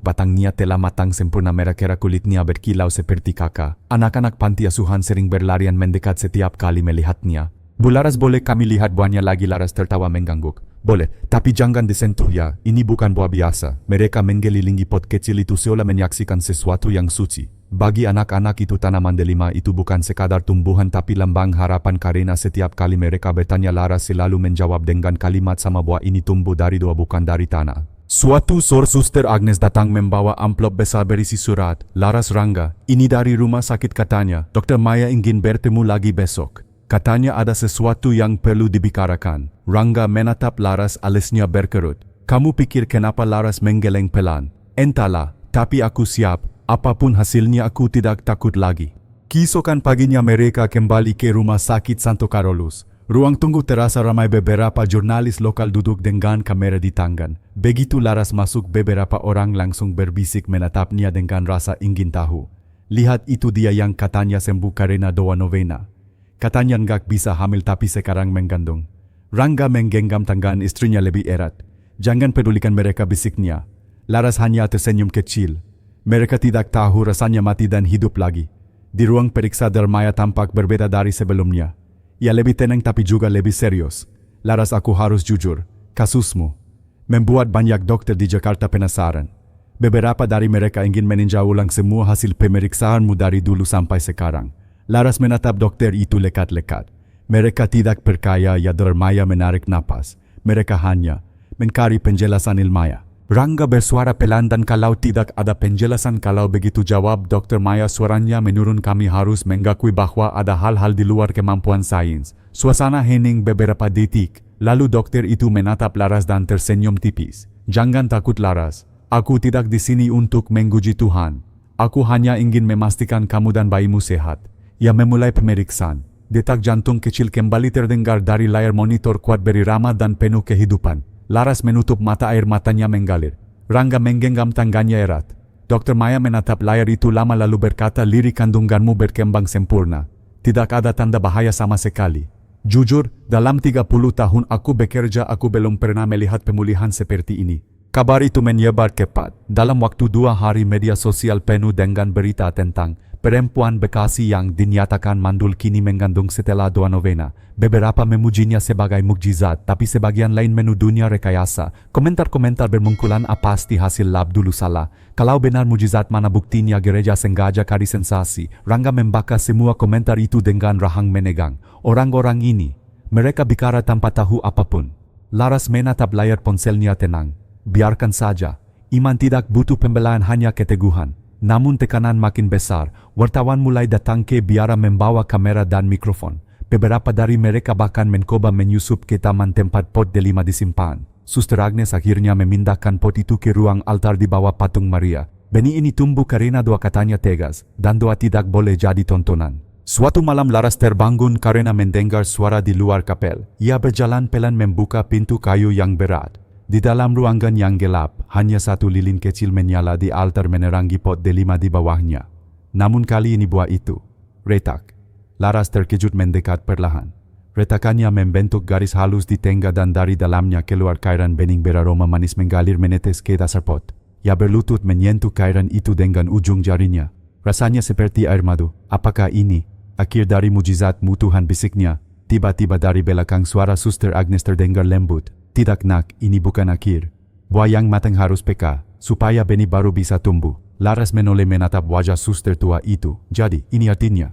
batangnya telah matang sempurna merah kera kulitnya berkilau seperti kakak. Anak-anak panti asuhan sering berlarian mendekat setiap kali melihatnya. Bu Laras, boleh kami lihat buahnya lagi? Laras tertawa mengangguk. Boleh, tapi jangan disentuh ya, ini bukan buah biasa. Mereka mengelilingi pot kecil itu seolah menyaksikan sesuatu yang suci. Bagi anak-anak itu tanaman delima itu bukan sekadar tumbuhan tapi lambang harapan karena setiap kali mereka bertanya Laras selalu menjawab dengan kalimat sama, buah ini tumbuh dari doa bukan dari tanah. Suatu sore Suster Agnes datang membawa amplop besar berisi surat. Laras, Rangga, ini dari rumah sakit katanya. Dokter Maya ingin bertemu lagi besok. Katanya ada sesuatu yang perlu dibicarakan. Rangga menatap Laras, alisnya berkerut. Kamu pikir kenapa Laras menggeleng pelan? Entahlah, tapi aku siap. Apapun hasilnya aku tidak takut lagi. Keesokan paginya mereka kembali ke rumah sakit Santo Carolus. Ruang tunggu terasa ramai, beberapa jurnalis lokal duduk dengan kamera di tangan. Begitu Laras masuk, beberapa orang langsung berbisik menatapnya dengan rasa ingin tahu. Lihat itu dia yang katanya sembuh karena doa novena. Katanya nggak bisa hamil tapi sekarang mengandung. Rangga menggenggam tangan istrinya lebih erat. Jangan pedulikan mereka, bisiknya. Laras hanya tersenyum kecil. Mereka tidak tahu rasanya mati dan hidup lagi. Di ruang periksa Maya tampak berbeda dari sebelumnya. Ia lebih tenang tapi juga lebih serius. Laras, aku harus jujur. Kasusmu membuat banyak dokter di Jakarta penasaran. Beberapa dari mereka ingin meninjau ulang semua hasil pemeriksaanmu dari dulu sampai sekarang. Laras menatap dokter itu lekat-lekat. Mereka tidak percaya ya. Maya menarik napas. Mereka hanya mencari penjelasan ilmiah. Rangga bersuara pelan, dan kalau tidak ada penjelasan, kalau begitu jawab Dr. Maya suaranya menurun, kami harus mengakui bahwa ada hal-hal di luar kemampuan sains. Suasana hening beberapa detik, lalu dokter itu menatap Laras dan tersenyum tipis. Jangan takut Laras, aku tidak di sini untuk menguji Tuhan. Aku hanya ingin memastikan kamu dan bayimu sehat. Ia memulai pemeriksaan. Detak jantung kecil kembali terdengar dari layar monitor kuat beri ramah dan penuh kehidupan. Laras menutup mata, air matanya mengalir. Rangga menggenggam tangannya erat. Dr. Maya menatap layar itu lama lalu berkata, lirik kandunganmu berkembang sempurna. Tidak ada tanda bahaya sama sekali. Jujur, dalam 30 tahun aku bekerja, aku belum pernah melihat pemulihan seperti ini. Kabar itu menyebar cepat. Dalam waktu 2 hari media sosial penuh dengan berita tentang perempuan Bekasi yang dinyatakan mandul kini mengandung setelah doa novena. Beberapa memujinya sebagai mukjizat, tapi sebagian lain menuduhnya rekayasa. Komentar-komentar bermunculan, pasti hasil lab dulu salah. Kalau benar mukjizat, mana buktinya gereja sengaja cari sensasi. Rangga membaca semua komentar itu dengan rahang menegang. Orang-orang ini, mereka bicara tanpa tahu apapun. Laras menatap layar ponselnya tenang. Biarkan saja. Iman tidak butuh pembelaan, hanya keteguhan. Namun tekanan makin besar. Wartawan mulai datang ke biara membawa kamera dan mikrofon. Beberapa dari mereka bahkan mencoba menyusup ke taman tempat pot delima disimpan. Suster Agnes akhirnya memindahkan pot itu ke ruang altar di bawah patung Maria. Benih ini tumbuh karena doa, katanya tegas, dan doa tidak boleh jadi tontonan. Suatu malam Laras terbangun karena mendengar suara di luar kapel. Ia berjalan pelan membuka pintu kayu yang berat. Di dalam ruangan yang gelap, hanya satu lilin kecil menyala di altar menerangi pot delima di bawahnya. Namun kali ini buah itu retak. Laras terkejut mendekat perlahan. Retakannya membentuk garis halus di tengah dan dari dalamnya keluar cairan bening beraroma manis mengalir menetes ke dasar pot. Ia berlutut menyentuh cairan itu dengan ujung jarinya. Rasanya seperti air madu. Apakah ini akhir dari mujizatmu Tuhan, bisiknya? Tiba-tiba dari belakang suara Suster Agnes terdengar lembut. Tidak nak, ini bukan akhir. Buah yang matang harus peka, supaya benih baru bisa tumbuh. Laras menoleh menatap wajah suster tua itu. Jadi, ini artinya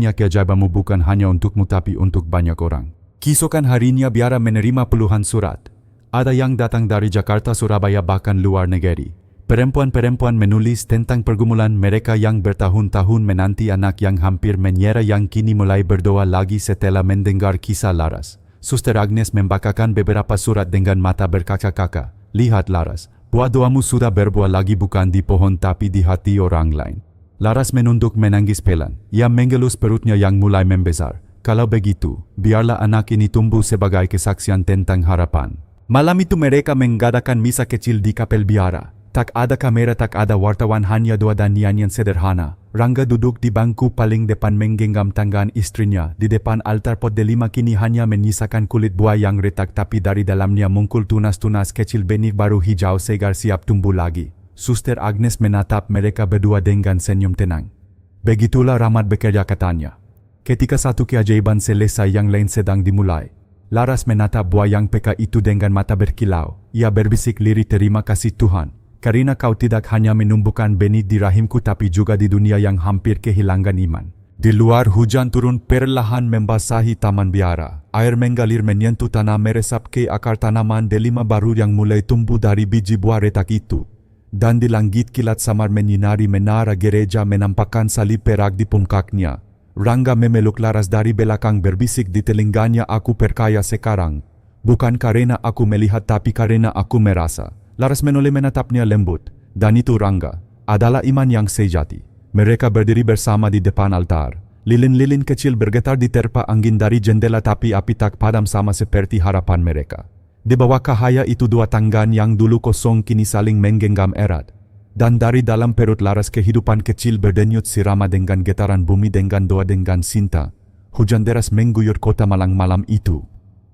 keajaibanmu bukan hanya untukmu tapi untuk banyak orang. Keesokan harinya biara menerima puluhan surat. Ada yang datang dari Jakarta, Surabaya, bahkan luar negeri. Perempuan-perempuan menulis tentang pergumulan mereka yang bertahun-tahun menanti anak yang hampir menyerah, yang kini mulai berdoa lagi setelah mendengar kisah Laras. Suster Agnes membacakan beberapa surat dengan mata berkaca-kaca. Lihat Laras, buah doamu sudah berbuah lagi, bukan di pohon tapi di hati orang lain. Laras menunduk menangis pelan. Ia mengelus perutnya yang mulai membesar. Kalau begitu, biarlah anak ini tumbuh sebagai kesaksian tentang harapan. Malam itu mereka mengadakan misa kecil di kapel biara. Tak ada kamera, tak ada wartawan, hanya dua dan nyanyian sederhana. Rangga duduk di bangku paling depan menggenggam tangan istrinya. Di depan altar pot delima kini hanya menyisakan kulit buah yang retak, tapi dari dalamnya muncul tunas-tunas kecil benih baru hijau segar siap tumbuh lagi. Suster Agnes menatap mereka berdua dengan senyum tenang. Begitulah Rahmat bekerja, katanya. Ketika satu keajaiban selesai, yang lain sedang dimulai. Laras menatap buah yang peka itu dengan mata berkilau. Ia berbisik lirih, terima kasih Tuhan. Karena kau tidak hanya menumbuhkan benih di rahimku, tapi juga di dunia yang hampir kehilangan iman. Di luar hujan turun perlahan membasahi taman biara. Air mengalir menyentuh tanah, meresap ke akar tanaman delima baru yang mulai tumbuh dari biji buah retak itu. Dan di langit kilat samar menyinari menara gereja, menampakkan salib perak di puncaknya. Rangga memeluk Laras dari belakang, berbisik di telinganya, aku perkaya sekarang. Bukan karena aku melihat, tapi karena aku merasa. Laras menoleh menatapnya lembut. Dan itu, Rangga, adalah iman yang sejati. Mereka berdiri bersama di depan altar. Lilin-lilin kecil bergetar di terpa angin dari jendela, tapi api tak padam sama seperti harapan mereka. Di bawah cahaya itu, dua tangan yang dulu kosong kini saling menggenggam erat. Dan dari dalam perut Laras kehidupan kecil berdenyut sirama dengan getaran bumi, dengan doa, dengan cinta. Hujan deras mengguyur kota Malang malam itu.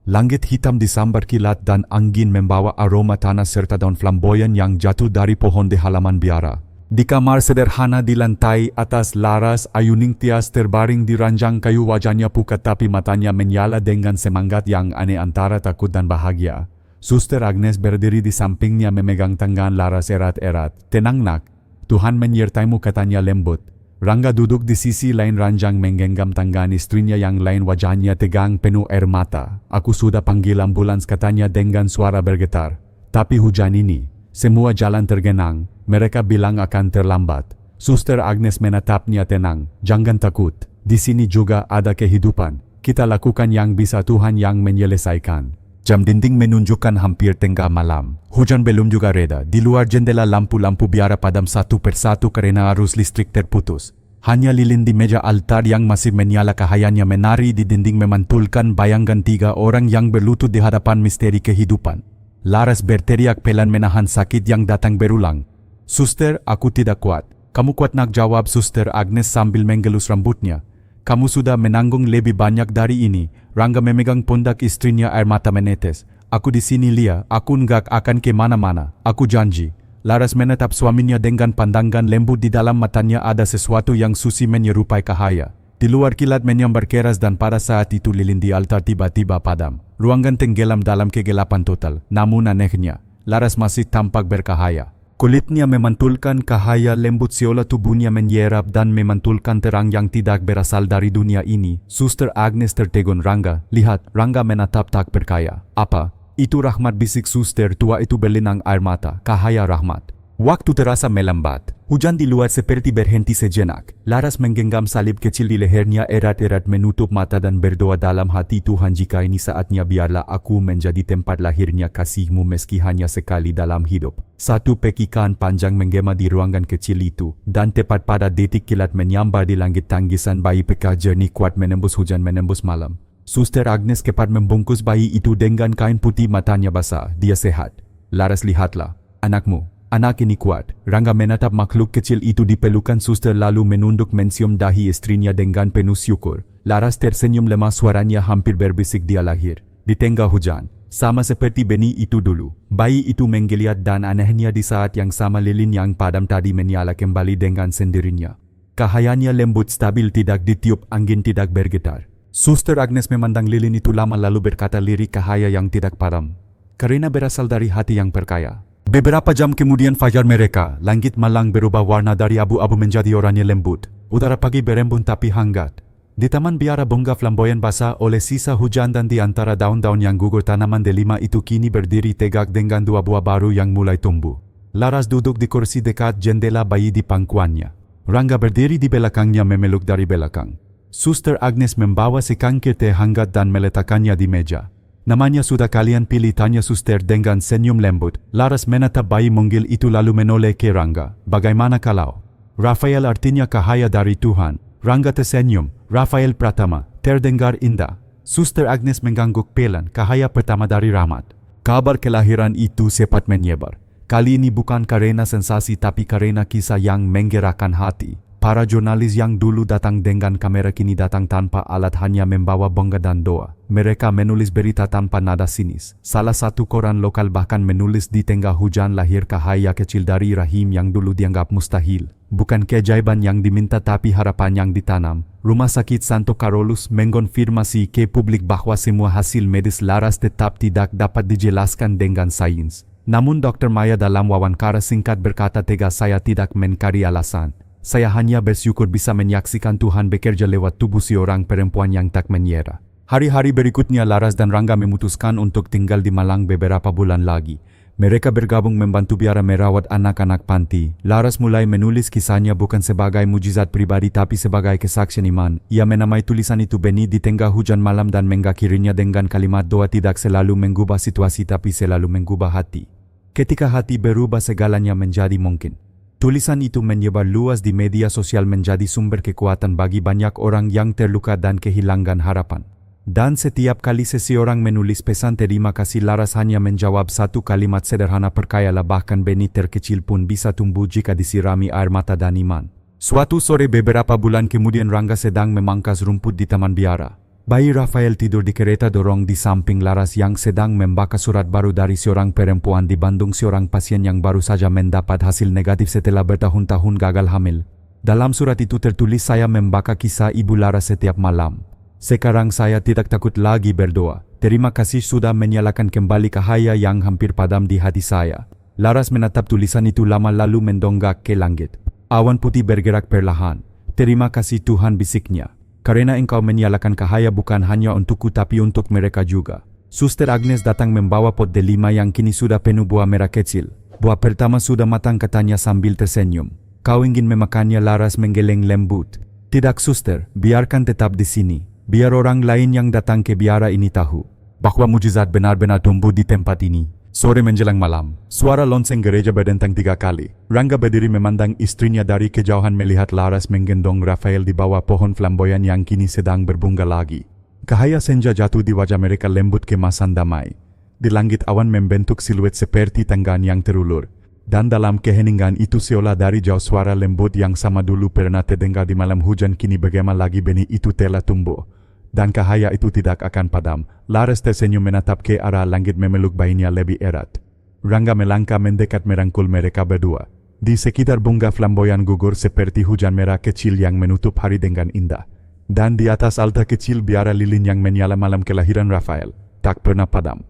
Langit hitam disambar kilat dan angin membawa aroma tanah serta daun flamboyan yang jatuh dari pohon di halaman biara. Di kamar sederhana di lantai atas, Laras Ayuning Tias terbaring di ranjang kayu, wajahnya pucat tapi matanya menyala dengan semangat yang aneh antara takut dan bahagia. Suster Agnes berdiri di sampingnya memegang tangan Laras erat-erat. Tenang nak, Tuhan menyertaimu, katanya lembut. Rangga duduk di sisi lain ranjang menggenggam tangan istrinya yang lain, wajahnya tegang penuh air mata. Aku sudah panggil ambulans, katanya dengan suara bergetar. Tapi hujan ini, semua jalan tergenang. Mereka bilang akan terlambat. Suster Agnes menatapnya tenang. Jangan takut, di sini juga ada kehidupan. Kita lakukan yang bisa, Tuhan yang menyelesaikan. Jam dinding menunjukkan hampir tengah malam. Hujan belum juga reda. Di luar jendela lampu-lampu biara padam satu persatu karena arus listrik terputus. Hanya lilin di meja altar yang masih menyala cahayanya menari di dinding, memantulkan bayangan tiga orang yang berlutut di hadapan misteri kehidupan. Laras berteriak pelan menahan sakit yang datang berulang. Suster, aku tidak kuat. Kamu kuat nak, jawab Suster Agnes sambil menggelus rambutnya. Kamu sudah menanggung lebih banyak dari ini. Rangga memegang pundak istrinya, air mata menetes. Aku di sini, Lia. Aku enggak akan kemana-mana. Aku janji. Laras menatap suaminya dengan pandangan lembut. Di dalam matanya ada sesuatu yang suci menyerupai cahaya. Di luar kilat menyambar keras, dan pada saat itu lilin di altar tiba-tiba padam. Ruangan tenggelam dalam kegelapan total. Namun anehnya, Laras masih tampak bercahaya. Kulitnya memantulkan cahaya lembut, seolah tubuhnya menyerap dan memantulkan terang yang tidak berasal dari dunia ini. Suster Agnes tertegun. Rangga, lihat. Rangga menatap tak percaya. Apa? Itu Rahmat, bisik suster tua itu berlinang air mata. Cahaya Rahmat. Waktu terasa melambat. Hujan di luar seperti berhenti sejenak. Laras menggenggam salib kecil di lehernya erat-erat, menutup mata dan berdoa dalam hati, Tuhan, jika ini saatnya, biarlah aku menjadi tempat lahirnya kasih-Mu meski hanya sekali dalam hidup. Satu pekikan panjang menggema di ruangan kecil itu, dan tepat pada detik kilat menyambar di langit, tanggisan bayi peka jernih kuat menembus hujan, menembus malam. Suster Agnes cepat membungkus bayi itu dengan kain putih, matanya basah. Dia sehat. Laras, lihatlah. Anakmu. Anak ini kuat. Rangga menatap makhluk kecil itu di pelukan suster lalu menunduk mencium dahi istrinya dengan penuh syukur. Laras tersenyum lemah, suaranya hampir berbisik, dia lahir di tengah hujan. Sama seperti benih itu dulu. Bayi itu menggeliat dan anehnya di saat yang sama lilin yang padam tadi menyala kembali dengan sendirinya. Cahayanya lembut, stabil, tidak ditiup angin, tidak bergetar. Suster Agnes memandang lilin itu lama lalu berkata lirih, cahaya yang tidak padam. Karena berasal dari hati yang perkaya. Beberapa jam kemudian fajar mereka. Langit Malang berubah warna dari abu-abu menjadi oranye lembut. Udara pagi berembun tapi hangat. Di taman biara bunga flamboyan basah oleh sisa hujan, dan di antara daun-daun yang gugur tanaman delima itu kini berdiri tegak dengan dua buah baru yang mulai tumbuh. Laras duduk di kursi dekat jendela, bayi di pangkuannya. Rangga berdiri di belakangnya memeluk dari belakang. Suster Agnes membawa secangkir teh hangat dan meletakkannya di meja. Namanya sudah kalian pilih, tanya suster dengan senyum lembut. Laras menatap bayi munggil itu lalu menoleh ke Rangga. Bagaimana kalau Rafael, artinya cahaya dari Tuhan? Rangga tersenyum. Rafael Pratama. Terdengar indah. Suster Agnes mengangguk pelan. Cahaya pertama dari Rahmat. Kabar kelahiran itu cepat menyebar. Kali ini bukan karena sensasi tapi karena kisah yang menggerakkan hati. Para jurnalis yang dulu datang dengan kamera kini datang tanpa alat, hanya membawa bangga dan doa. Mereka menulis berita tanpa nada sinis. Salah satu koran lokal bahkan menulis di tengah hujan lahir cahaya kecil dari rahim yang dulu dianggap mustahil. Bukan keajaiban yang diminta tapi harapan yang ditanam. Rumah Sakit Santo Carolus mengonfirmasi ke publik bahwa semua hasil medis Laras tetap tidak dapat dijelaskan dengan sains. Namun Dr. Maya dalam wawancara singkat berkata tegas, "Saya tidak mencari alasan. Saya hanya bersyukur bisa menyaksikan Tuhan bekerja lewat tubuh seorang perempuan yang tak menyerah." Hari-hari berikutnya Laras dan Rangga memutuskan untuk tinggal di Malang beberapa bulan lagi. Mereka bergabung membantu biara merawat anak-anak panti. Laras mulai menulis kisahnya bukan sebagai mujizat pribadi tapi sebagai kesaksian iman. Ia menamai tulisan itu "Benih di Tengah Hujan Malam" dan mengakhirinya dengan kalimat doa tidak selalu mengubah situasi tapi selalu mengubah hati. Ketika hati berubah segalanya menjadi mungkin. Tulisan itu menyebar luas di media sosial menjadi sumber kekuatan bagi banyak orang yang terluka dan kehilangan harapan. Dan setiap kali seseorang menulis pesan terima kasih, Laras hanya menjawab satu kalimat sederhana, "Percayalah bahkan benih terkecil pun bisa tumbuh jika disirami air mata dan iman." Suatu sore beberapa bulan kemudian Rangga sedang memangkas rumput di taman biara. Bayi Rafael tidur di kereta dorong di samping Laras yang sedang membaca surat baru dari seorang perempuan di Bandung, seorang pasien yang baru saja mendapat hasil negatif setelah bertahun-tahun gagal hamil. Dalam surat itu tertulis, "Saya membaca kisah Ibu Laras setiap malam. Sekarang saya tidak takut lagi berdoa. Terima kasih sudah menyalakan kembali cahaya yang hampir padam di hati saya." Laras menatap tulisan itu lama lalu mendongak ke langit. Awan putih bergerak perlahan. "Terima kasih Tuhan," bisiknya. "Karena engkau menyalakan cahaya bukan hanya untukku tapi untuk mereka juga." Suster Agnes datang membawa pot delima yang kini sudah penuh buah merah kecil. "Buah pertama sudah matang," katanya sambil tersenyum. "Kau ingin memakannya?" Laras menggeleng lembut. "Tidak suster, biarkan tetap di sini. Biar orang lain yang datang ke biara ini tahu bahwa mujizat benar-benar tumbuh di tempat ini." Sore menjelang malam, suara lonceng gereja berdentang 3 kali. Rangga berdiri memandang istrinya dari kejauhan melihat Laras menggendong Rafael di bawah pohon flamboyan yang kini sedang berbunga lagi. Cahaya senja jatuh di wajah mereka lembut kemasan damai. Di langit awan membentuk siluet seperti tanggaan yang terulur. Dan dalam keheningan itu seolah dari jauh suara lembut yang sama dulu pernah terdengar di malam hujan kini bergema lagi, "Benih itu telah tumbuh. Dan cahaya itu tidak akan padam." Laras tersenyum menatap ke arah langit memeluk bayinya lebih erat. Rangga melangkah mendekat merangkul mereka berdua. Di sekitar bunga flamboyan gugur seperti hujan merah kecil yang menutup hari dengan indah. Dan di atas altar kecil biara lilin yang menyala malam kelahiran Rafael tak pernah padam.